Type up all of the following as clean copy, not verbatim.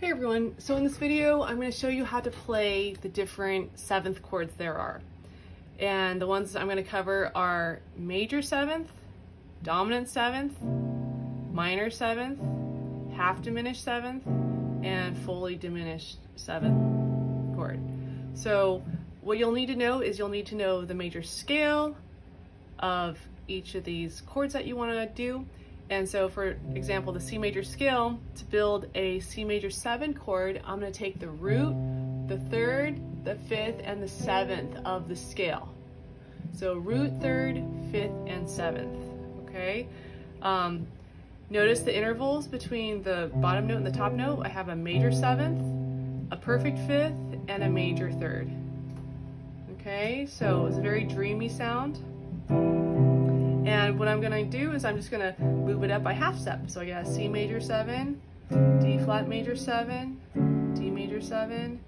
Hey everyone, so in this video I'm going to show you how to play the different 7th chords there are. And the ones I'm going to cover are major 7th, dominant 7th, minor 7th, half diminished 7th, and fully diminished 7th chord. So what you'll need to know is you'll need to know the major scale of each of these chords that you want to do. And so for example, the C major scale, to build a C major 7 chord, I'm going to take the root, the 3rd, the 5th, and the 7th of the scale. So root, 3rd, 5th, and 7th, okay? Notice the intervals between the bottom note and the top note. I have a major 7th, a perfect 5th, and a major 3rd. Okay, so it's a very dreamy sound. And what I'm going to do is I'm just going to move it up by half step. So I got C major 7, D flat major 7, D major 7,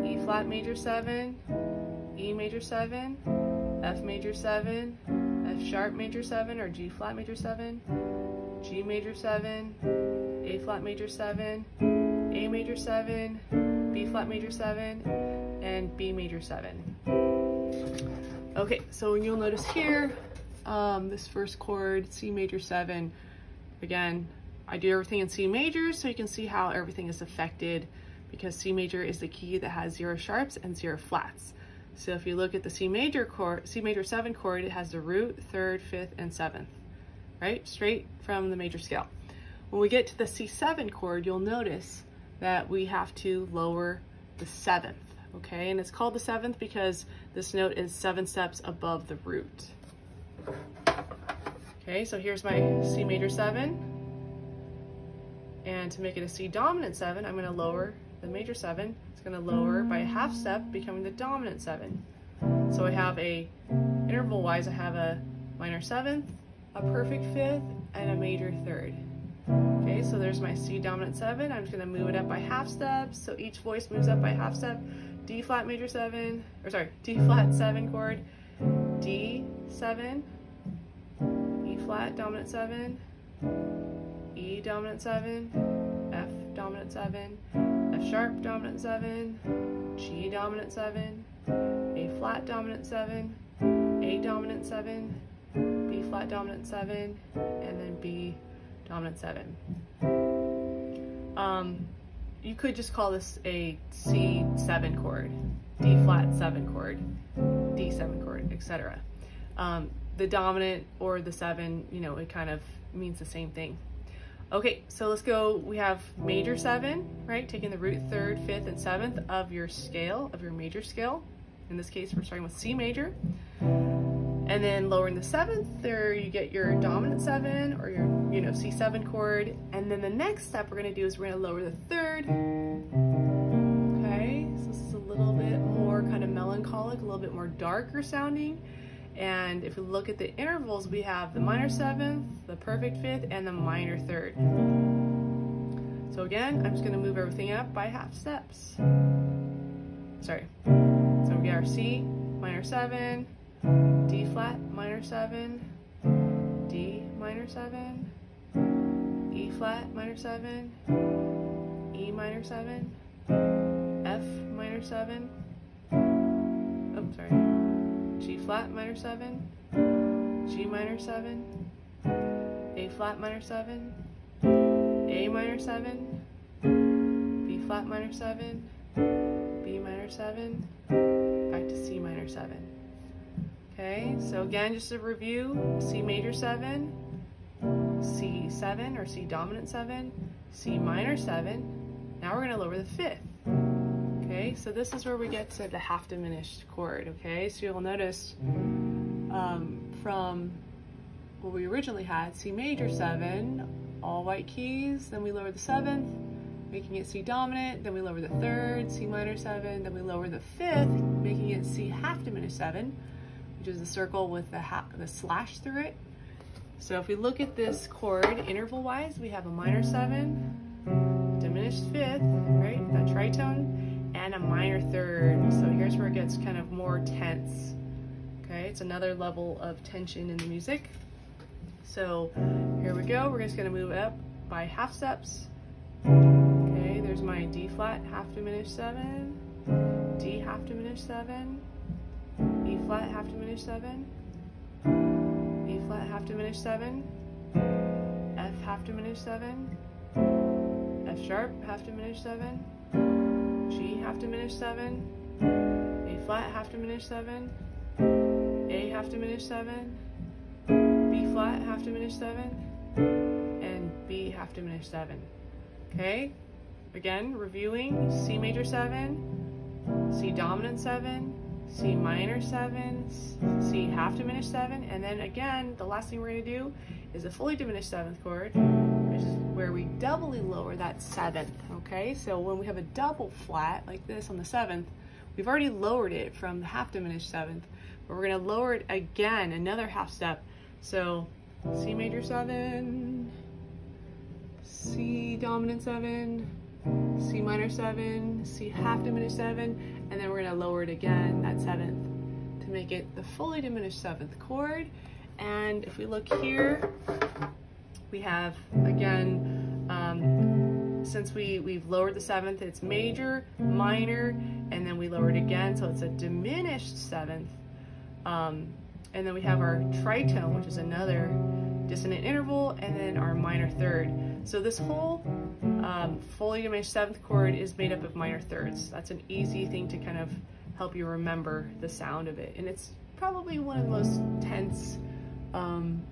E flat major 7, E major 7, F major 7, F sharp major 7 or G flat major 7, G major 7, A flat major 7, A major 7, B flat major 7, and B major 7. Okay, so you'll notice here, this first chord, C major 7, again, I do everything in C major so you can see how everything is affected, because C major is the key that has 0 sharps and 0 flats. So if you look at the C major chord, C major 7 chord, it has the root, 3rd, 5th, and 7th, right? Straight from the major scale. When we get to the C7 chord, you'll notice that we have to lower the 7th, okay? And it's called the 7th because this note is 7 steps above the root. Okay, so here's my C major 7, and to make it a C dominant 7, I'm going to lower the major 7. It's going to lower by a half step, becoming the dominant 7. So I have interval wise, I have a minor 7th, a perfect 5th, and a major 3rd. Okay, so there's my C dominant 7. I'm just going to move it up by half steps, so each voice moves up by half step. D flat major 7, or sorry, D flat 7 chord, D7, E flat dominant 7, E dominant 7, F dominant 7, F sharp dominant 7, G dominant 7, A flat dominant 7, A dominant 7, B flat dominant 7, and then B dominant 7. You could just call this a C7 chord, D flat 7 chord, D7 chord, etc. The dominant or the 7, you know, it kind of means the same thing. Okay, so let's go. We have major 7, right? Taking the root, 3rd, 5th, and 7th of your scale, of your major scale. In this case, we're starting with C major. And then lowering the 7th, there you get your dominant 7 or your, you know, C7 chord. And then the next step we're going to do is we're going to lower the 3rd. Okay, so this is a little bit more kind of melancholic, a little bit more darker sounding. And if we look at the intervals, we have the minor 7th, the perfect 5th, and the minor 3rd. So again, I'm just going to move everything up by half steps. Sorry. So we got our C, minor 7, D flat, minor 7, D minor 7, E flat, minor 7, E minor 7, F minor 7, oh, sorry. G flat minor 7, G minor 7, A flat minor 7, A minor 7, B flat minor 7, B minor 7, back to C minor 7. Okay, so again, just a review, C major 7, C7 or C dominant 7, C minor 7. Now we're going to lower the 5th. Okay, so this is where we get to the half diminished chord, okay? So you'll notice from what we originally had, C major 7, all white keys, then we lower the 7th, making it C dominant, then we lower the 3rd, C minor 7, then we lower the 5th, making it C half diminished 7, which is a circle with the slash through it. So if we look at this chord interval-wise, we have a minor 7, diminished 5th, right, that tritone, and a minor 3rd. So here's where it gets kind of more tense. Okay, it's another level of tension in the music. So here we go. We're just going to move it up by half steps. Okay, there's my D flat, half diminished 7, D half diminished 7, E flat, half diminished 7, E flat, half diminished 7, F half diminished 7, F sharp, half diminished 7, G half diminished 7, A flat, half diminished 7, A half diminished 7, B flat, half diminished 7, and B half diminished 7. Okay, again, reviewing: C major 7, C dominant 7, C minor 7, C half diminished 7, and then again, the last thing we're going to do is a fully diminished 7th chord, which is where we doubly lower that 7th. Okay, so when we have a double flat like this on the 7th, we've already lowered it from the half diminished 7th, but we're going to lower it again, another half step. So C major 7, C dominant 7, C minor 7, C half diminished 7, and then we're going to lower it again, that 7th, to make it the fully diminished 7th chord. And if we look here, we have, again, since we've lowered the 7th, it's major, minor, and then we lower it again, so it's a diminished 7th. And then we have our tritone, which is another dissonant interval, and then our minor third. So this whole fully diminished 7th chord is made up of minor thirds. That's an easy thing to kind of help you remember the sound of it. And it's probably one of the most tense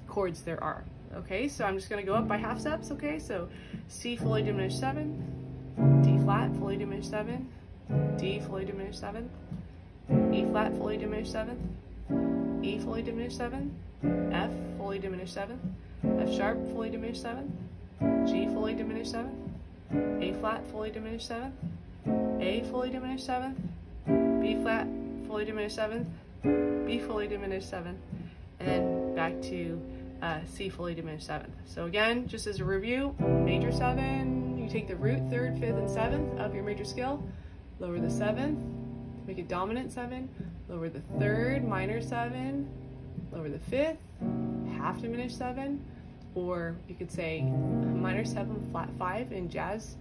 chords there are. Okay, so I'm just going to go up by half steps. Okay, so C fully diminished 7, D flat fully diminished 7, D fully diminished 7, E flat fully diminished 7, E fully diminished 7, F fully diminished 7, F sharp fully diminished 7, G fully diminished 7, A flat fully diminished 7, A fully diminished 7, B flat fully diminished 7, B fully diminished 7, and then back to C fully diminished 7th. So again, just as a review, major 7, you take the root, 3rd, 5th, and 7th of your major scale, lower the 7th, make it dominant 7, lower the 3rd, minor 7, lower the 5th, half diminished 7, or you could say minor 7, flat 5 in jazz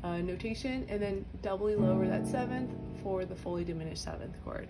notation, and then doubly lower that 7th for the fully diminished 7th chord.